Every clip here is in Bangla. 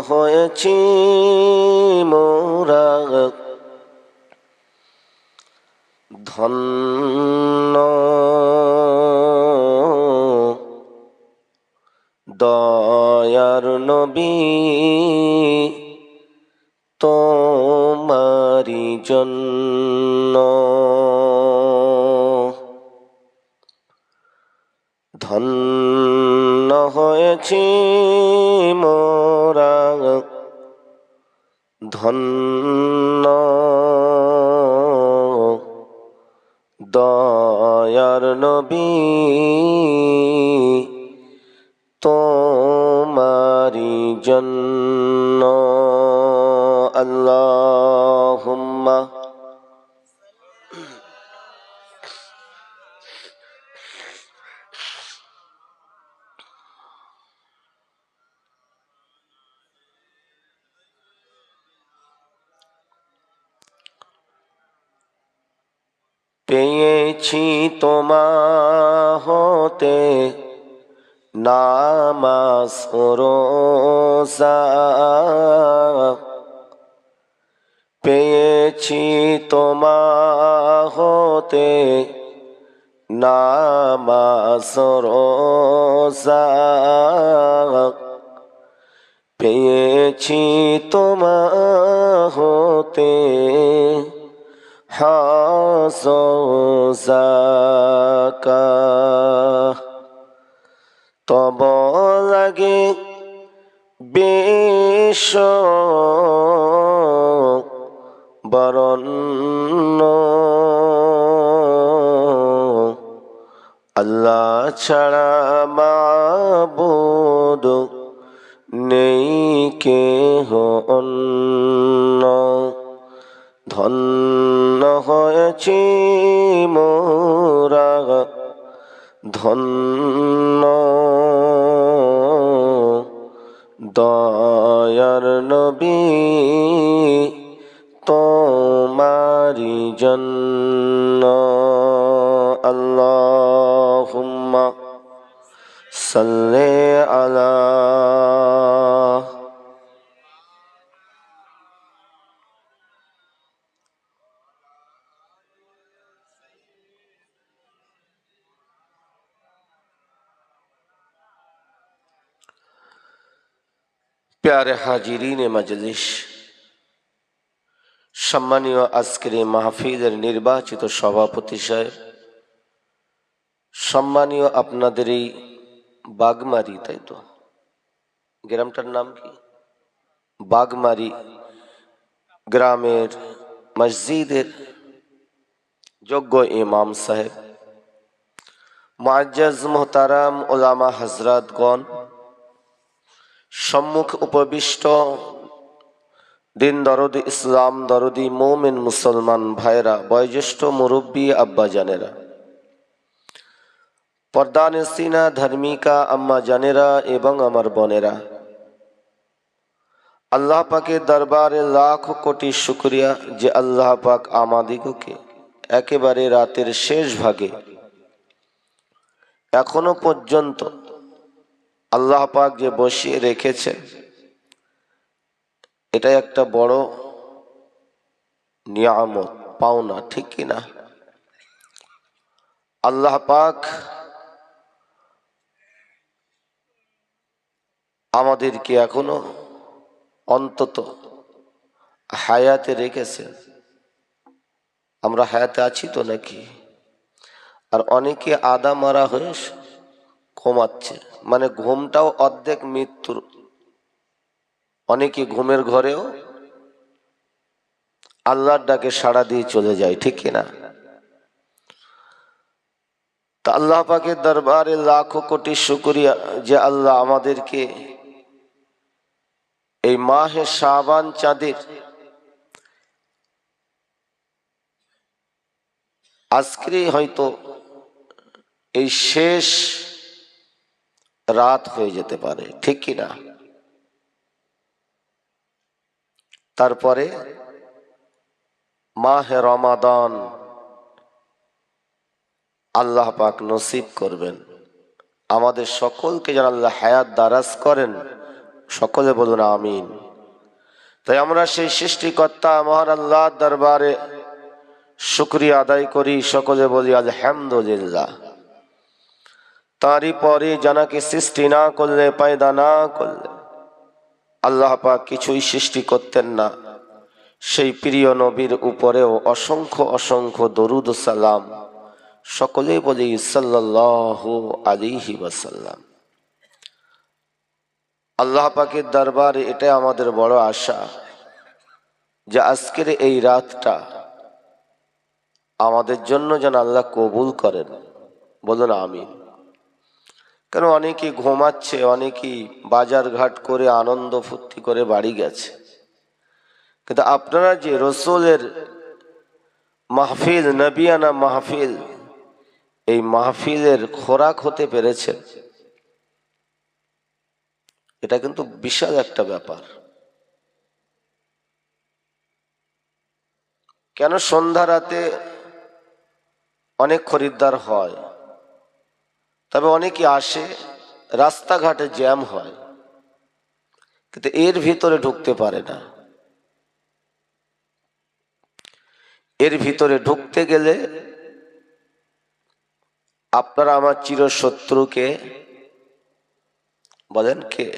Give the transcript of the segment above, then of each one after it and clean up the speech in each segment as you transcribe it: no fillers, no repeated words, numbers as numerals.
হয়েছি মোরা, ধন্য দয়ার নবী তোমারি জন্য, ধন্য হয়েছি মোরা, ধন্য দয়ার নবী তোমারি জন্য। আল্লাহুম্মা পেয়েছি তোমা হতে নামাজ রোজা, পেয়েছি তোমা হতে নামাজ রোজা, পেয়েছি তোমা হতে হজ যাকাত। তব লাগে বেশ বরণ্য, আল্লাহ ছাড়া মাবুদ নেই কেহ অন্য। ধন্য হয়েছি মোরা, ধন্য দয়ার নবী তোমারি জন্য। আল্লাহুম্মা সাল্লি আলা প্যারে হাজিরিনে মজলিস, সম্মানীয় আজকের এই মাহফিলের নির্বাচিত সভাপতি সাহেব, সম্মানীয় আপনাদের এই বাগমারি, তাই তো গ্রামটার নাম কি, বাগমারি গ্রামের মসজিদের যোগ্য ইমাম সাহেব, মুআজ্জাজ মুহতারাম উলামা হযরতগণ, সম্মুখ উপবিষ্ট দিন দরদি ইসলাম দরদি মুমিন মুসলমান ভাইরা, বয়োজ্যেষ্ঠ মুরব্বী আব্বা জানেরা, পর্দানশিনা ধার্মিকা আম্মা জানেরা এবং আমার বোনেরা, আল্লাহ পাকের দরবারে লাখ কোটি শুকরিয়া যে আল্লাহ পাক আমাদিগকে একেবারে রাতের শেষ ভাগে এখনো পর্যন্ত আল্লাহ পাক যে বসিয়ে রেখেছেন, এটা একটা বড় নিয়ামত, পাওনা, ঠিক কিনা? আল্লাহ পাক আমাদেরকে এখনো অন্তত হায়াতে রেখেছেন। আমরা হায়াতে আছি তো নাকি? আর অনেকে আদা মারা হয়ে ঘুমাচ্ছে, মানে ঘুমটাও অর্ধেক মৃত্যুর। অনেকে ঘুমের ঘরেও আল্লাহর ডাকে সাড়া দিয়ে চলে যায়, ঠিক কিনা? তা আল্লাহ পাকের দরবারে লাখো কোটি শুকরিয়া যে আল্লাহ আমাদেরকে এই মাহে শাবান চাঁদের আজকে হয়তো এই শেষ রাত হয়ে যেতে পারে, ঠিক কিনা? তারপরে মাহে রমাদান আল্লাহ পাক নসিব করবেন আমাদের সকলকে, যেন আল্লাহ হায়াত দারাজ করেন, সকলে বলুন আমিন। তাই আমরা সেই সৃষ্টিকর্তা মহান আল্লাহর দরবারে শুকরিয়া আদায় করি, সকলে বলি আলহামদুলিল্লাহ। তারই পরে জানাকে সৃষ্টি না করলে, পয়দা না করলে আল্লাহ পাক কিছুই সৃষ্টি করতেন না। সেই প্রিয় নবীর উপরেও অসংখ্য অসংখ্য দরুদ ও সালাম, সকলেই বলি সাল্লাল্লাহু আলাইহি ওয়াসাল্লাম। আল্লাহ পাকের দরবারে এটাই আমাদের বড় আশা যে আজকের এই রাতটা আমাদের জন্য যেন আল্লাহ কবুল করেন, বলুন আমিন। কেন অনেকেই ঘুমাচ্ছে, অনেকেই বাজার ঘাট করে আনন্দ ফুর্তি করে বাড়ি গেছে, কিন্তু আপনারা যে রসুলের মাহফিল, নবিয়ানা মাহফিল, এই মাহফিলের খোরাক হতে পেরেছেন, এটা কিন্তু বিশাল একটা ব্যাপার। কেন সন্ধ্যা রাতে অনেক খরিদ্দার হয়, তবে অনেকে আসে, রাস্তাঘাটে জ্যাম হয়, কিন্তু এর ভিতরে ঢুকতে পারে না। এর ভিতরে ঢুকতে গেলে আপনারা আমার চিরশত্রুকে বলেন কে?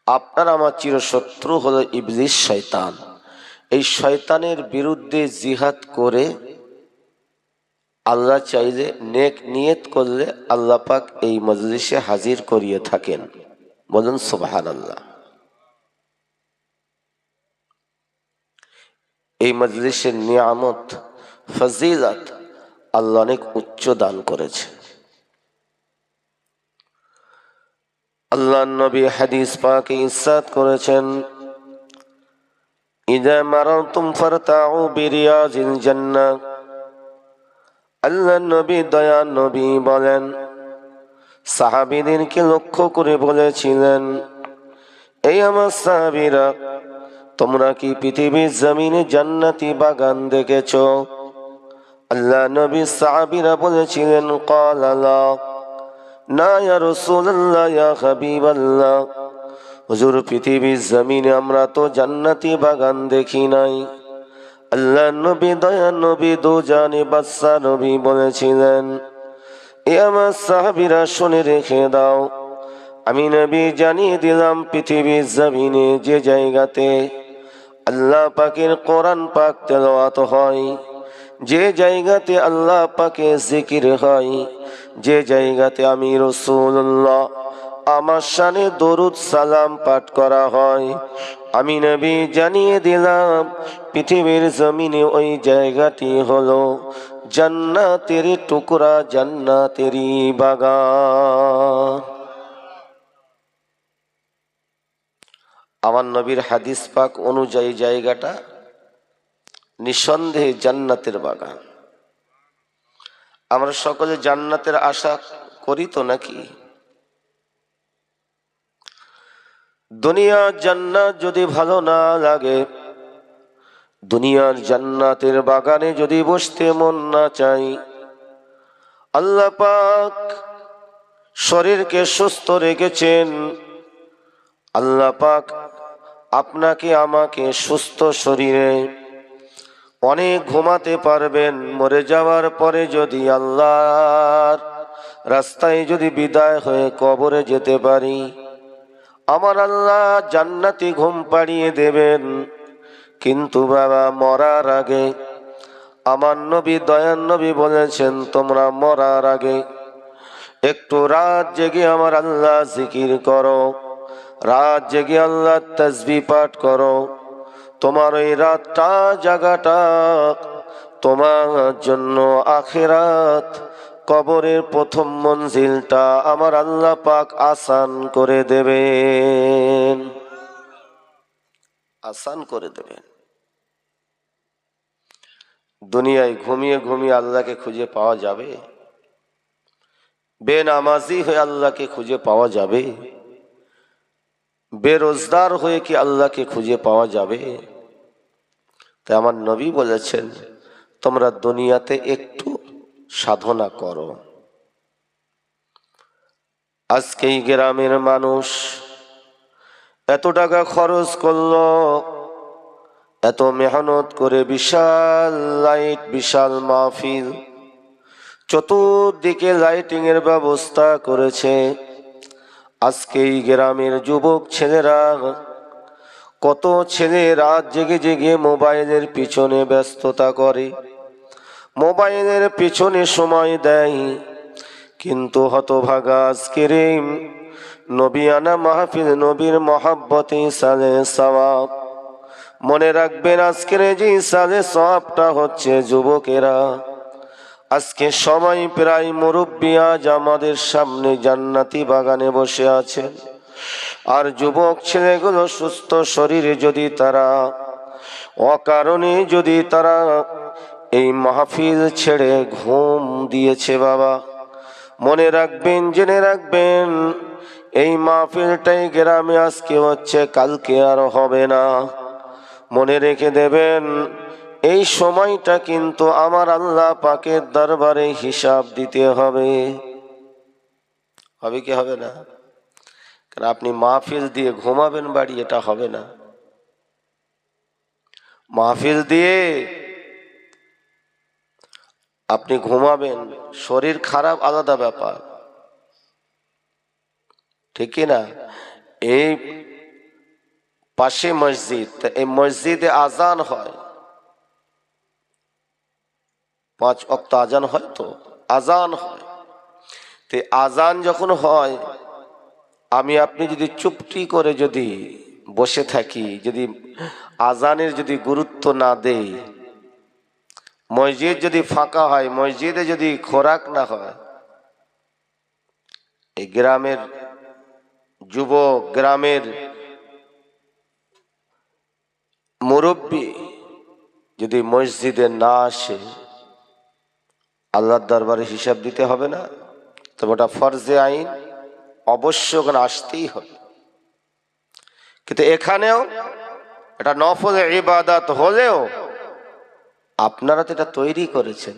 আপনার আমার চিরশত্রু হলো ইবলিস, শয়তান। এই শয়তানের বিরুদ্ধে জিহাদ করে আল্লাহ চাইলে, নেক নিয়ত করলে আল্লাহ পাক এই মজলিসে হাজির করিয়ে থাকেন, বলুন সুবহানাল্লাহ। এই মজলিসের নিয়ামত, ফজিলত আল্লাহ অনেক উচ্চ দান করেছে। আল্লাহ নবী হাদিস পাকে ইরশাদ করেছেন, ইযা মারাতুম ফারতাউ বিরিয়াজিল জান্নাহ। আল্লাহ নবী, দয়া নবী বলেন, সাহাবীদেরকে লক্ষ্য করে বলেছিলেন, এই আমার সাহাবীরা, তোমরা কি পৃথিবীর জমিনে জান্নাতি বাগান দেখেছো? আল্লাহ নবী সাহাবীরা বলেছিলেন, ক্বালা লা, না ইয়া রাসূলুল্লাহ, ইয়া হাবিবাল্লাহ, হুজুর পৃথিবীর জমিনে আমরা তো জান্নাতি বাগান দেখি নাই। আল্লাহ নবী, দয়া নবী, দো জানে বাদশা নবী বলেছিলেন, এ আমার সাহাবীরা শুনে রেখে দাও, আমি নবী জানিয়ে দিলাম পৃথিবীর জমিনে যে জায়গাতে আল্লাহ পাকের কোরআন পাক তেলাওয়াত হয়, যে জায়গাতে আল্লাহ পাকের জিকির হয়, যে জায়গাতে আমি রাসূলুল্লাহ আমার শানে দরুদ সালাম পাঠ করা হয়, আমি নবী জানিয়ে দিলাম পৃথিবীর জমিনে ওই জায়গাটি হলো জান্নাতের টুকরা, জান্নাতেরই বাগান। আমার নবীর হাদিস পাক অনুযায়ী জায়গাটা নিঃসন্দেহে জান্নাতের বাগান। আমরা সকলে জান্নাতের আশা করি তো নাকি? দুনিয়ার জান্নাত যদি ভালো না লাগে, দুনিয়ার জান্নাতের বাগানে যদি বসতে মন না চাই, আল্লাহ পাক শরীরকে সুস্থ রেখেছেন, আল্লাহ পাক আপনাকে আমাকে সুস্থ শরীরে অনেক ঘুমাতে পারবেন। মরে যাওয়ার পরে যদি আল্লাহর রাস্তায় যদি বিদায় হয়ে কবরে যেতে পারি, আমার আল্লাহ জান্নাতি ঘুম পাড়িয়ে দেবেন। কিন্তু বাবা, মরার আগে আমার নবী, দয়ার নবী বলেছেন, তোমরা মরার আগে একটু রাত জেগে আমার আল্লাহ জিকির করো, রাত জেগে আল্লাহ তাসবিহ পাঠ করো। তোমার ওই রাতটা জাগাটা তোমার জন্য আখিরাত, কবরের প্রথম মঞ্জিলটা আমার আল্লাহ পাক আসান করে দেবেন, আসান করে দেবেন। দুনিয়ায় ঘুমিয়ে ঘুমিয়ে আল্লাহকে খুঁজে পাওয়া যাবে? বেনামাজি হয়ে আল্লাহকে খুঁজে পাওয়া যাবে? বেরোজগার হয়ে কি আল্লাহকে খুঁজে পাওয়া যাবে? তাই আমার নবী বলেছেন, তোমরা দুনিয়াতে একটু সাধনা করো। আজকে এই গ্রামের মানুষ এত টাকা খরচ করলো, এত মেহনত করে বিশাল লাইট, বিশাল মাহফিল, চতুর্দিকে লাইটিং এর ব্যবস্থা করেছে। আজকে এই গ্রামের যুবক ছেলেরা, কত ছেলে রাত জেগে জেগে মোবাইলের পিছনে ব্যস্ততা করে, মোবাইলের পিছনে সময় দেয়। কিন্তু হতভাগা আজকের নবিয়ানা মাহফিল, নবীর মহাব্বতে সালে সওয়াব, মনে রাখবেন আজকের যে সালে সওয়াবটা হচ্ছে যুবকেরা। আজকে সবাই প্রায় মুরব্বি আজ আমাদের সামনে জান্নাতি বাগানে বসে আছেন, আর যুবক ছেলেগুলো সুস্থ শরীরে যদি তারা অকারণে যদি তারা এই মাহফিল ছেড়ে ঘুম দিয়েছে, বাবা মনে রাখবেন, জেনে রাখবেন, এই মাহফিলটাই গ্রামে আজকে হচ্ছে, কালকে আর হবে না। মনে রেখে দেবেন, এই সময়টা কিন্তু আমার আল্লাহ পাকের দরবারে হিসাব দিতে হবে। হবে কি হবে না? কারণ আপনি মাহফিল দিয়ে ঘুমাবেন বাড়ি, এটা হবে না। মাহফিল দিয়ে আপনি ঘুমাবেন, শরীর খারাপ আলাদা ব্যাপার, ঠিক না? এই পাশে মসজিদ, এই মসজিদে আজান হয়, 5 ওয়াক্ত আজান হয়, তো আজান হয়। তে আজান যখন হয়, আমি আপনি যদি চুপটি করে যদি বসে থাকি, যদি আজানের যদি গুরুত্ব না দেই, মসজিদ যদি ফাঁকা হয়, মসজিদে যদি খোরাক না হয়, এই গ্রামের যুবক, গ্রামের মুরব্বী যদি মসজিদে না আসে, আল্লাহর দরবারে হিসাব দিতে হবে না? তবে ওটা ফরজে আইন, অবশ্য ওখানে আসতেই হবে। কিন্তু এখানেও এটা নফল ইবাদত হলেও আপনারা তো এটা তৈরি করেছেন,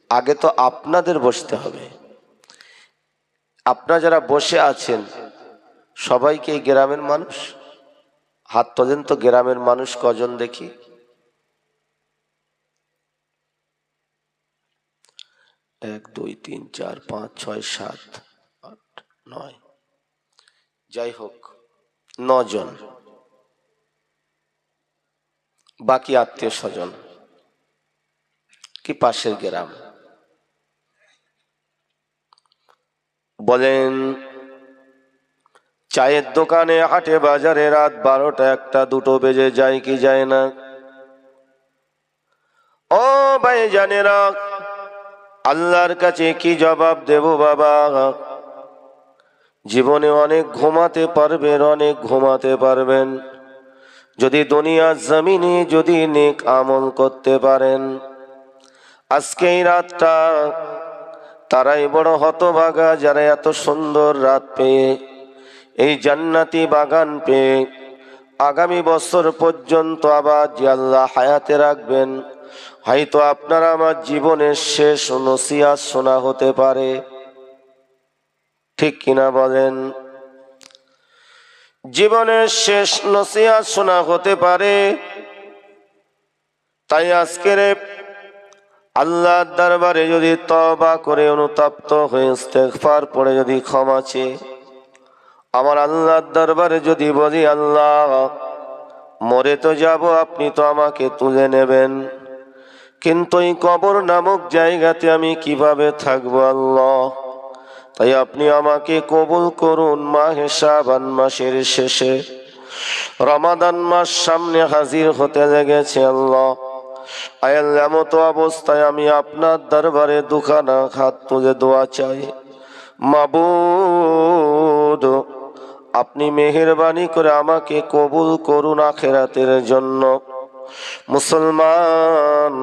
আগে তো আপনাদের বসতে হবে। আপনারা যারা বসে আছেন সবাইকে এই গ্রামের মানুষ? হাত তোলেন তো, গ্রামের মানুষ কজন দেখি? 1 2 3 4 5 6 7 8 9, যাই হোক 9 জন। বাকি আত্মীয় স্বজন কি পাশের গ্রাম? বলেন, চায়ের দোকানে, হাটে বাজারে রাত 12টা 1টা 2টো বেজে যায় কি যায় না? ও ভাই জানেরা, আল্লাহর কাছে কি জবাব দেব বাবা? জীবনে অনেক ঘুমাতে পারবেন, অনেক ঘুমাতে পারবেন, যদি দুনিয়ার জমিনে যদি নেক আমল করতে পারেন। আজকে এই রাতটা, তারাই বড় হতভাগা যারা এত সুন্দর রাত পেয়ে, এই জান্নাতি বাগান পেয়ে আগামী বছর পর্যন্ত আবার যে আল্লাহ হায়াতে রাখবেন, হয়তো আপনারা আমার জীবনের শেষ নসিহত শোনা হতে পারে, ঠিক কিনা বলেন? জীবনের শেষ নসিহত শোনা হতে পারে। তাই আজকের আল্লাহর দরবারে যদি তওবা করে অনুতপ্ত হয়ে ইস্তেগফার পড়ে যদি ক্ষমা চেয়ে আমার আল্লাহর দরবারে যদি বলি, আল্লাহ মরে তো যাব, আপনি তো আমাকে তুলে নেবেন, কিন্তু এই কবর নামক জায়গাতে আমি কিভাবে থাকবো আল্লাহ? তাই আপনি আমাকে কবুল করুন। মাহে শাবান মাসের শেষে রমাদান মাস সামনে হাজির হতে লেগেছে। আল্লাহ আল্লাহ মতো অবস্থায় আমি আপনার দরবারে দুখানা হাত তুলে দোয়া চাই। মাবুদ, আপনি মেহেরবানি করে আমাকে কবুল করুন আখিরাতের জন্য। মুসলমান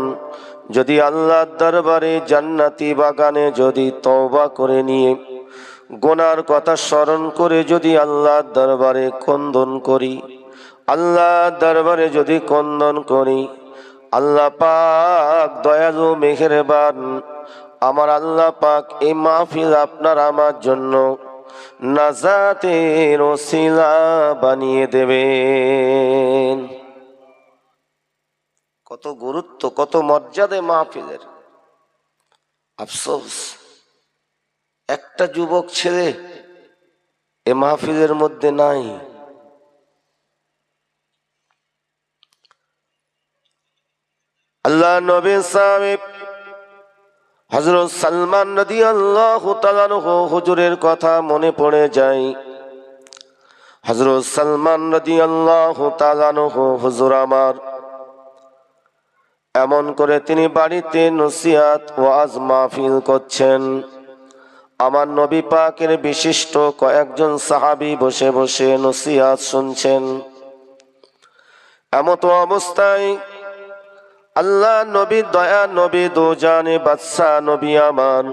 যদি আল্লাহর দরবারে জান্নাতি বাগানে যদি তওবা করে নিয়ে গুনার কথা স্মরণ করে যদি আল্লাহর দরবারে ক্রন্দন করি, আল্লাহর দরবারে যদি ক্রন্দন করি, আল্লাহ পাক দয়ালু মেহেরবান, আমার আল্লাহ পাক এই মাহফিল আপনার আমার জন্য নাজাতের ওসিলা বানিয়ে দেবেন। কত গুরুত্ব, কত মর্যাদা মাহফিলের। আফসোস একটা যুবক ছেলে এ মাহফিলের মধ্যে নাই। আল্লাহ নবী সাহেব হযরত সালমান রাদিয়াল্লাহু তাআলা আনহু হুজুরের কথা মনে পড়ে যায়। হযরত সালমান রাদিয়াল্লাহু তাআলা আনহু হুজুর আমার এমন করে তিনি বাড়িতে নসিহত ওয়াজ মাহফিল করছেন। আমার নবী পাকের বিশিষ্ট কয়েকজন সাহাবী বসে বসে নসিহত শুনছেন। এমত অবস্থায় আল্লাহ নবী দয়া নবী দোজানে বাদশা নবী আমার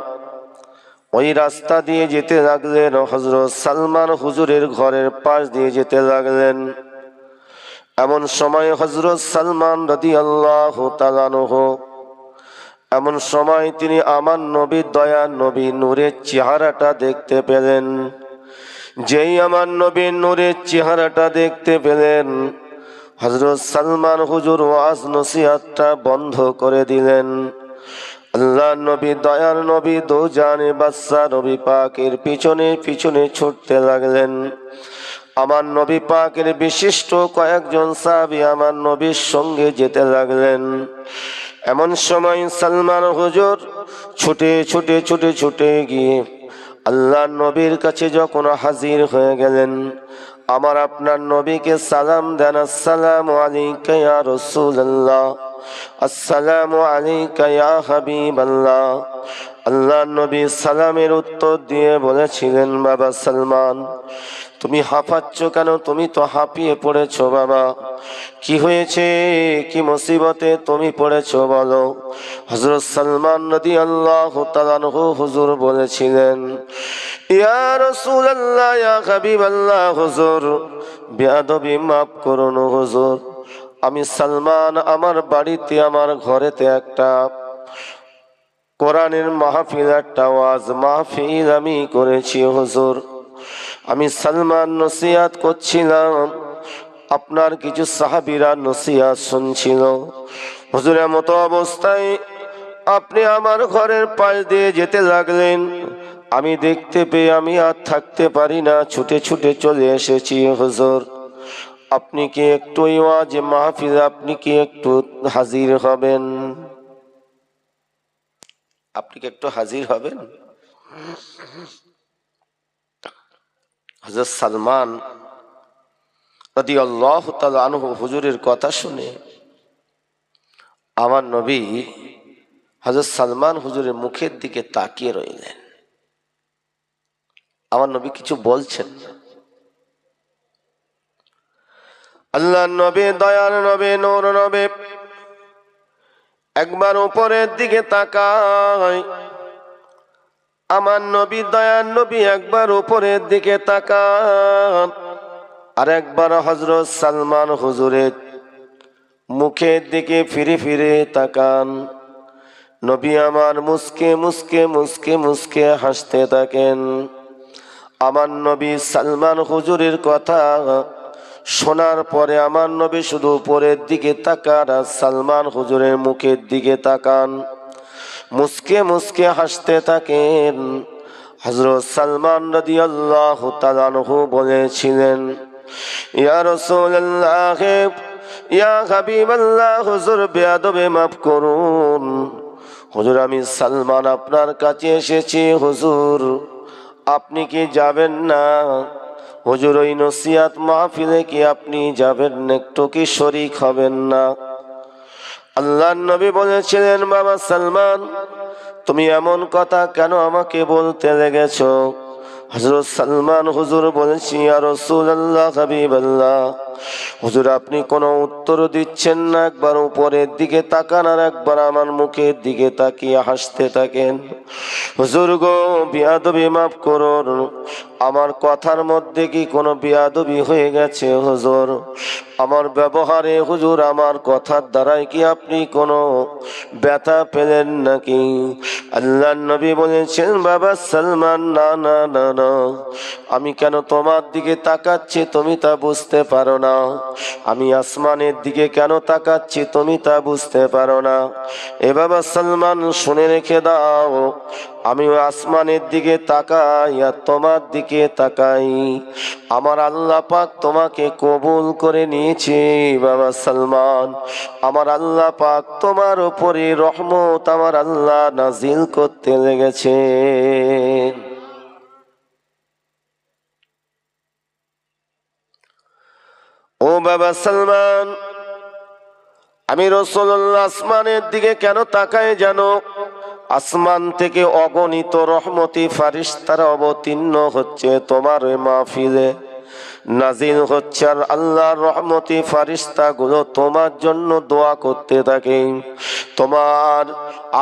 ওই রাস্তা দিয়ে যেতে লাগলেন। হযরত সালমান হুজুরের ঘরের পাশ দিয়ে যেতে লাগলেন। এমন সময় হযরত সালমান রাদিয়াল্লাহু তাআলা আনহু এমন সময় তিনি আমার নবী দয়া নবী নূরের চেহারাটা দেখতে পেলেন। যেই আমার নবী নূরের চেহারাটা দেখতে পেলেন, হযরত সালমান হুজুর ওয়াজ নসিহতটা বন্ধ করে দিলেন। আল্লাহ নবী দয়ার নবী দোজানে বাদশা নবী পাকের পিছনে পিছনে ছুটতে লাগলেন। আমার নবী পাকের বিশিষ্ট কয়েকজন সাহাবী আমার নবীর সঙ্গে যেতে লাগলেন। এমন সময় সালমান হুজুর ছুটে ছুটে ছুটে ছুটে গিয়ে আল্লাহ নবীর কাছে যখন হাজির হয়ে গেলেন, আমার আপনার নবীকে সালাম দেন, আসসালামু আলাইকা ইয়া রাসূলুল্লাহ, আসসালামু আলাইকা ইয়া হাবিবাল্লাহ। আল্লাহ নবী সালামের উত্তর দিয়ে বলেছিলেন, বাবা সালমান তুমি হাঁপাচ্ছ কেন? তুমি তো হাঁপিয়ে পড়েছো বাবা, কি হয়েছে? কি মুসিবতে তুমি পড়েছো বলো। হযরত সালমান রাদিয়াল্লাহু তাআলা আনহু হুজুর বলেছিলেন, ইয়া রাসূলুল্লাহ ইয়া হাবিবাল্লাহ, হুজুর বেয়াদবি মাফ করুন হুজুর। আমি সালমান আমার বাড়িতে আমার ঘরেতে একটা কোরআনের মাহফিল, একটা ওয়াজ মাহফিল আমি করেছি হুজুর। আমি সালমান নসিহত করছিলাম, আপনার কিছু সাহাবীরা নসিহত শুনছিল। হুজুরের মতো অবস্থায় আপনি আমার ঘরের পাশ দিয়ে যেতে লাগলেন। আমি দেখতে পেয়ে আমি আর থাকতে পারি না, ছুটে ছুটে চলে এসেছি হুজুর। আপনি কি একটু ওয়াজ মাহফিল আপনি কি একটু হাজির হবেন? আপনি কি একটু হাজির হবেন? হযরত সালমান রাদিয়াল্লাহু তাআলা আনহু হুজুরের কথা শুনে আমার নবী হযরত সালমান হুজুরের মুখের দিকে তাকিয়ে রইলেন। আমার নবী কিছু বলছেন না। আল্লাহ নবী দয়ার নবী নূর নবী একবার উপরের দিকে তাকায়। আমার নবী দয়ার নবী একবার উপরের দিকে তাকান, আর একবার হযরত সালমান হুজুরের মুখের দিকে ফিরে ফিরে তাকান। নবী আমার মুস্কে মুস্কে মুস্কে মুস্কে হাসতে থাকেন। আমার নবী সালমান হুজুরের কথা শোনার পরে আমার নবী শুধু উপরের দিকে তাকান আর সালমান হুজুরের মুখের দিকে তাকান, মুস্কে মুস্কে হাসতে থাকেন। হযরত সালমান রাদিয়াল্লাহু তাআলা আনহু বলেছিলেন, ইয়া রাসূলুল্লাহ ইয়া হাবিবাল্লাহ, হুজুর বেয়াদবি মাফ করুন হুজুর, আমি সালমান আপনার কাছে এসেছি হুজুর, আপনি কি যাবেন না? হুজুর ওই নসিহত মাহফিলে কি আপনি যাবেন? একটু কি শরীক হবেন না? আল্লাহর নবী বলেছিলেন, বাবা সালমান তুমি এমন কথা কেন আমাকে বলতে লেগেছো? হযরত সালমান হুজুর বলেছি, ইয়া রাসূলুল্লাহ হাবিবাল্লাহ, হুজুর আপনি কোনো উত্তর দিচ্ছেন না, একবার উপরের দিকে তাকান আর একবার আমার মুখের দিকে তাকিয়ে হাসতে থাকেন। হুজুর গো বেয়াদবি মাফ করুন, আমার কথার মধ্যে কি কোনো বেয়াদবি হয়ে গেছে হুজুর? আমার ব্যবহারে হুজুর, আমার কথার দ্বারাই কি আপনি কোনো ব্যথা পেলেন নাকি? আল্লাহর নবী বলেছেন, বাবা সালমান, না না না না, আমি কেন তোমার দিকে তাকাচ্ছি তুমি তা বুঝতে পারো না? আমি আসমানের দিকে কেন তাকাচ্ছি তুমি তা বুঝতে পারো না? এ বাবা সালমান, শুনে রেখে দাও, আমি আসমানের দিকে তাকাই আর তোমার দিকে তাকাই, আমার আল্লাহ পাক তোমাকে কবুল করে নিয়েছে বাবা সালমান। আমার আল্লাহ পাক তোমার উপরে রহমত আমার আল্লাহ নাজিল করতে লেগেছে। ও বাবা সালমান, আমি রাসূলুল্লাহ আসমানের দিকে কেন তাকাই জানো? আসমান থেকে অগণিত রহমতি ফারিস্তারা অবতীর্ণ হচ্ছে তোমার ওই মাহফিলে, নাজিল হচ্ছে, আর আল্লাহর রহমতি ফারিস্তা গুলো তোমার জন্য দোয়া করতে থাকে, তোমার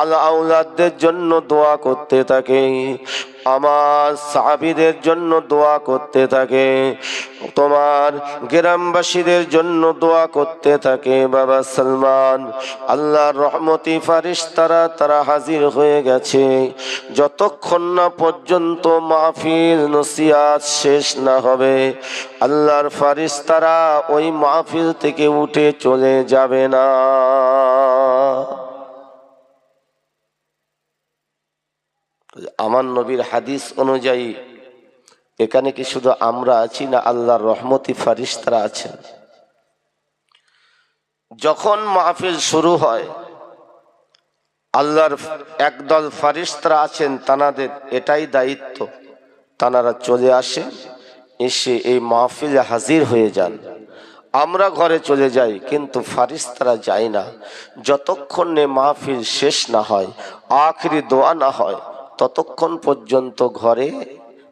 আল আউলাদদের জন্য দোয়া করতে থাকে, আমার সাহাবীদের জন্য দোয়া করতে থাকে, তোমার গ্রামবাসীদের জন্য দোয়া করতে থাকে। বাবা সালমান, আল্লাহর রহমতি ফারিস্তারা তারা হাজির হয়ে গেছে। যতক্ষণ না পর্যন্ত মাহফিল নসিহত শেষ না হবে, আল্লাহর ফারিস্তারা ওই মাহফিল থেকে উঠে চলে যাবে না। আমার নবীর হাদিস অনুযায়ী এখানে কি শুধু আমরা আছি না আল্লাহর রহমতি ফারিস্তারা আছেন? যখন মাহফিল শুরু হয়, আল্লাহর একদল ফারিস্তারা আছেন, তানাদের এটাই দায়িত্ব, তানারা চলে আসে, এসে এই মাহফিলে হাজির হয়ে যান। আমরা ঘরে চলে যাই, কিন্তু ফারিস্তারা যায় না। যতক্ষণ মাহফিল শেষ না হয়, আখিরি দোয়া না হয়, ততক্ষণ পর্যন্ত ঘরে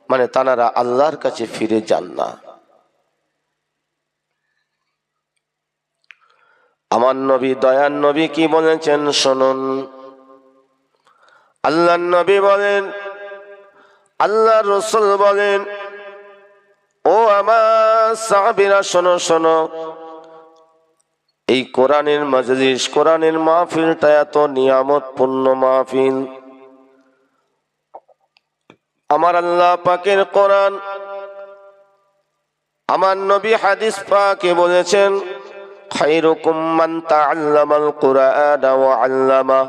মানে তানারা আল্লাহর কাছে ফিরে যান না। আমার নবী, দয়ার নবী কি বলেছেন শুনুন। আল্লাহর নবী বলেন, আল্লাহর রাসূল বলেন, ও আমার সাহাবীরা শোনো শোনো, এই কোরআনের মাজলিস, কোরআনের মাহফিলটা এত নিয়ামতপূর্ণ মাহফিল। আমার আল্লাহ পাকের কোরআন, আমার নবী হাদিস পাকে বলেছেন, খায়রুকুম মান তাআল্লামাল কুরআন ওয়া আল্লামা।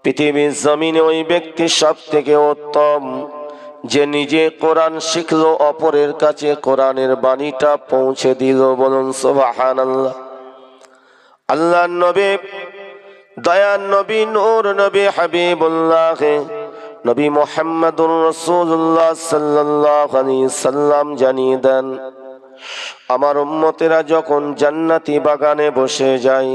পৃথিবীর জমিনে ওই ব্যক্তি সব থেকে উত্তম যে নিজে কোরআন শিখলো, অপরের কাছে কোরআনের বাণীটা পৌঁছে দিল। বলুন সুবহানাল্লাহ। আল্লাহর নবী, দয়ার নবী, নূর নবী, হাবিবুল্লাহ নবী মুহাম্মদুর রাসূলুল্লাহ সাল্লাল্লাহু আলাইহি সাল্লাম জানিয়ে দেন, আমার উম্মতেরা যখন জান্নাতি বাগানে বসে যায়,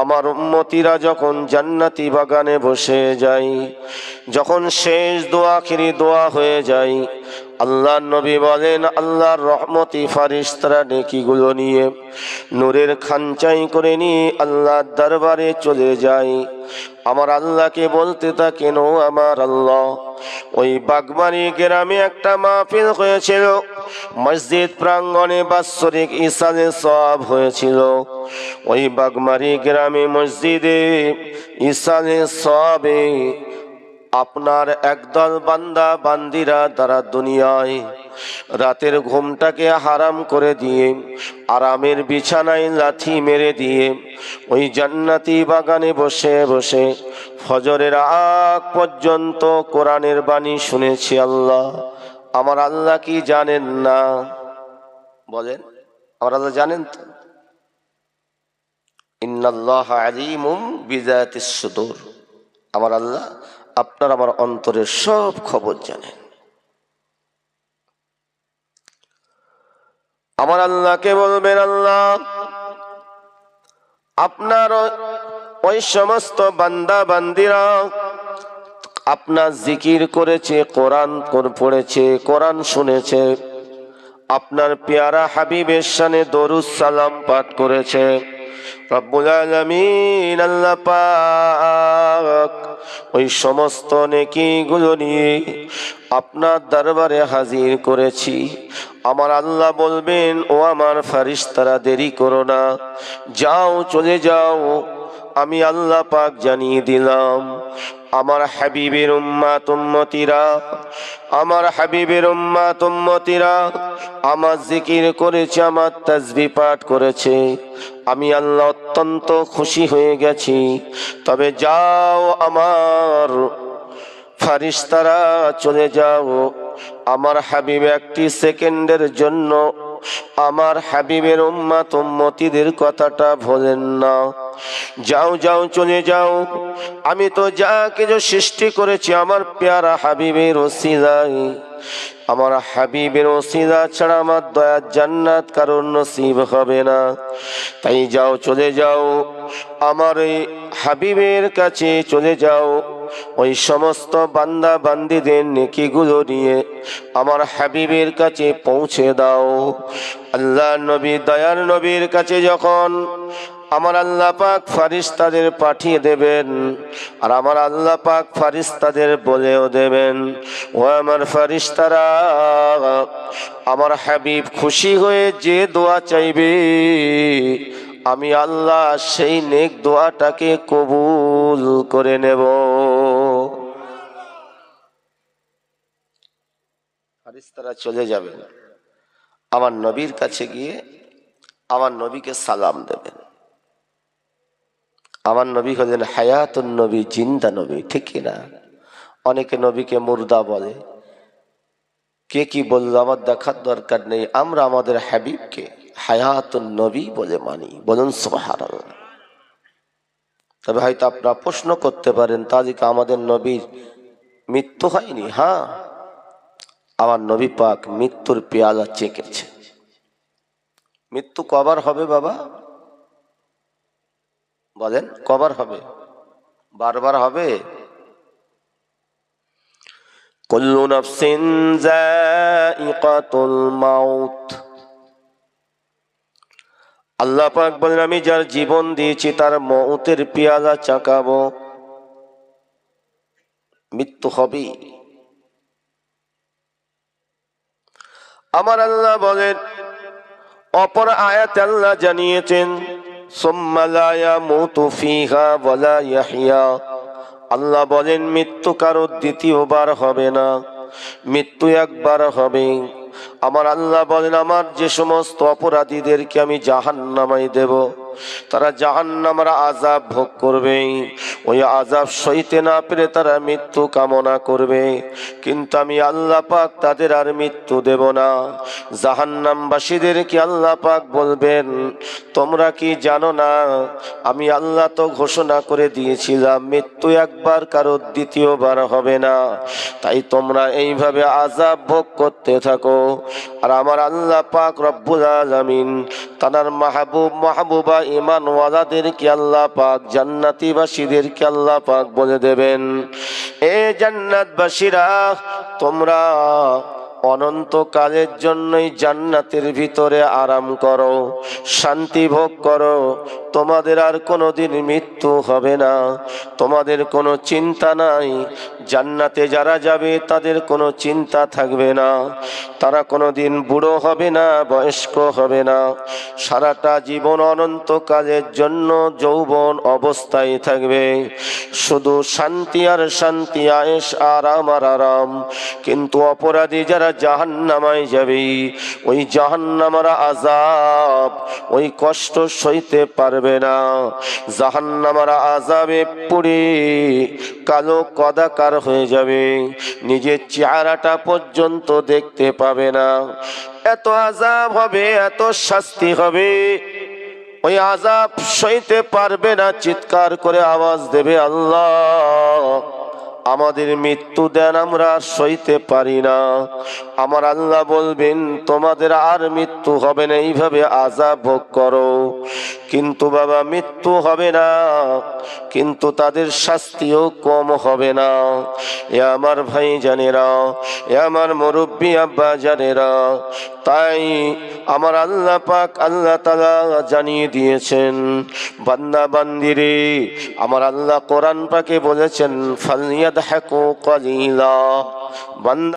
আমার উম্মতিরা যখন জান্নাতি বাগানে বসে যায়, যখন শেষ দোয়া, আখিরি দোয়া হয়ে যায়, আল্লাহর নবী বলেন, আল্লাহর রহমতি ফারিস্তারা নেকিগুলো নিয়ে নূরের খানচাই করে নিয়ে আল্লাহর দরবারে চলে যায়। আমার আল্লাহকে বলতে থাকেন, ও আমার আল্লাহ, ওই বাগমারি গ্রামে একটা মাহফিল হয়েছিল, মসজিদ প্রাঙ্গণে বাৎসরিক ইসালে সওয়াব হয়েছিল। ওই বাগমারি গ্রামে মসজিদে ইসালে সওয়াবে আপনার একদল বান্দা বান্দিরা তারা দুনিয়ায় রাতের ঘুমটাকে হারাম করে দিয়ে, আরামের বিছানায় লাথি মেরে দিয়ে, ওই জান্নাতি বাগানে বসে বসে ফজরের আগ পর্যন্ত কোরআনের বাণী শুনেছি। আল্লাহ, আমার আল্লাহ কি জানেন না? বলেন, আমার আল্লাহ জানেন তো? ইন্নাল্লাহা আলিমুম বিযাতিস সুদূর। আমার আল্লাহ আপনার আমার অন্তরের সব খবর জানেন। আমার আল্লাহকে বলবেন, আল্লাহ, আপনার ওই সমস্ত বান্দা বান্দিরা আপনার জিকির করেছে, কোরআন পড়েছে, কোরআন শুনেছে, আপনার পেয়ারা হাবিবের শানে দরুদ সালাম পাঠ করেছে। রব্বুল আলামিন আল্লাহ পাক ওই সমস্ত নেকিগুলো নিয়ে আপনার দরবারে হাজির করেছি। আমার আল্লাহ বলবেন, ও আমার ফেরেশতারা, দেরি করো না, যাও, চলে যাও। আমি আল্লাহ পাক জানিয়ে দিলাম, আমার হাবিবের উম্মত উম্মতিরা, আমার হাবিবের উম্মত উম্মতিরা আমার জিকির করেছে, আমার তাসবিহ পাঠ করেছে, আমি আল্লাহ অত্যন্ত খুশি হয়ে গেছি। তবে যাও আমার ফেরেশতারা, চলে যাও। আমার হাবিব একটি সেকেন্ডের জন্য আমার হাবিবের উম্মত উম্মতিদের কথাটা ভোলেন না। যাও যাও, চলে যাও। আমি তো যা কিছু সৃষ্টি করেছি আমার প্যারা হাবিবের ওসিলায়, আমার হাবিবের ওসিলা ছাড়া আমার দয়ার জান্নাত কারোর নসিব হবে না। তাই যাও, চলে যাও, আমার এই হাবিবের কাছে চলে যাও। ওই সমস্ত বান্দা বান্দীদের নেকিগুলো নিয়ে আমার হাবিবের কাছে পৌঁছে দাও। আল্লাহ নবী, দয়ার নবীর কাছে যখন আমার আল্লাহ পাক ফেরেশতাদের পাঠিয়ে দেবেন, আর আমার আল্লাহ পাক ফেরেশতাদের বলেও দেবেন, ও আমার ফেরেশতারা, আমার হাবিব খুশি হয়ে যে দোয়া চাইবে আমি আল্লাহ সেই নেক দোয়াটাকে কবুল করে নেব। ফেরেশতারা চলে যাবেন, আমার নবীর কাছে গিয়ে আমার নবীকে সালাম দেবেন। আমার নবী হলেন হায়াতুন নবী, জিন্দা নবী, ঠিক কিনা? অনেকে নবীকে মুর্দা বলে, কে কি বললো আমার দেখার দরকার নেই। আমরা আমাদের হাবিবকে হায়াতুন নবী বলে মানি। বলুন সুবহানাল্লাহ। তবে হয়তো আপনারা প্রশ্ন করতে পারেন, তাহলে কি আমাদের নবীর মৃত্যু হয়নি? হ্যাঁ, আমার নবী পাক মৃত্যুর পেয়ালা চেকেছে। মৃত্যু কবার হবে বাবা? বলেন, কবার হবে? বারবার হবে? কুল্লু নাফসিন যায়িকাতুল মাউত। আল্লাহ পাক বলেন, আমি যার জীবন দিয়েছি তার মউতের পেয়ালা চাকাবো। মৃত্যু হবে। আমার আল্লাহ বলেন, অপর আয়াতে আল্লাহ জানিয়েছেন, সুম্মা লা ইয়ামুতু ফিহা ওয়া লা ইয়াহইয়া। আল্লাহ বলেন, মৃত্যু কারো দ্বিতীয়বার হবে না, মৃত্যু একবার হবে। আমার আল্লাহ বলেন, আমার যে সমস্ত অপরাধীদেরকে আমি জাহান্নামায় দেব, তারা জাহান্নামের আযাব ভোগ করবে। ওই আযাব সইতে না পেরে তারা মৃত্যু কামনা করবে, কিন্তু আমি আল্লাহ পাক তাদের আর মৃত্যু দেব না। জাহান্নামবাসীদেরকে আল্লাহ পাক বলবেন, তোমরা কি জানো না আমি আল্লাহ তো ঘোষণা করে দিয়েছিলাম মৃত্যু একবার, কারো দ্বিতীয়বার হবে না। তাই তোমরা এইভাবে আযাব ভোগ করতে থাকো। আর আমার আল্লাহ পাক রব্বুল আলামিন তার মাহবুবা ঈমানওয়ালাদেরকে আল্লাহ পাক, জান্নাতীবাসীদেরকে আল্লাহ পাক বলে দেবেন, এ জান্নাতবাসীরা, তোমরা অনন্তকালের জন্যই জান্নাতের ভিতরে আরাম করো, শান্তি ভোগ করো। তোমাদের আর কোনোদিন মৃত্যু হবে না, তোমাদের কোনো চিন্তা নাই। জান্নাতে যারা যাবে তাদের কোনো চিন্তা থাকবে না, তারা কোনোদিন বুড়ো হবে না, বয়স্ক হবে না। সারাটা জীবন অনন্তকালের জন্য যৌবন অবস্থায় থাকবে, শুধু শান্তি আর শান্তি, আয়েশ আরাম আর আরাম। কিন্তু অপরাধী যারা জাহান্নামায় যাবে, ওই জাহান্নামের আযাব, ওই কষ্ট সইতে পারবে না। জাহান্নামের আযাবে পুড়ে কালো কদাকার হয়ে যাবে, নিজের চেহারাটা পর্যন্ত দেখতে পাবে না। এত আযাব হবে, এত শাস্তি হবে, ওই আযাব সইতে পারবে না। চিৎকার করে আওয়াজ দেবে, আল্লাহ আমাদের মৃত্যু দেন, আমরা আর সইতে পারি না। আমার আল্লাহ বলবেন তোমাদের আর মৃত্যু হবে না, এইভাবে আযাব ভোগ করো। কিন্তু বাবা মৃত্যু হবে না, কিন্তু তাদের শাস্তিও কম হবে না। এ আমার ভাই জানেরা, এ আমার মুরব্বী আব্বা জানেরা, তাই আমার আল্লাহ পাক আল্লাহ তাআলা জানিয়ে দিয়েছেন, বান্দা বান্দিরে আমার আল্লাহ কোরআন পাকে বলেছেন ফালইয়াদহাকু কালিলা। বান্দা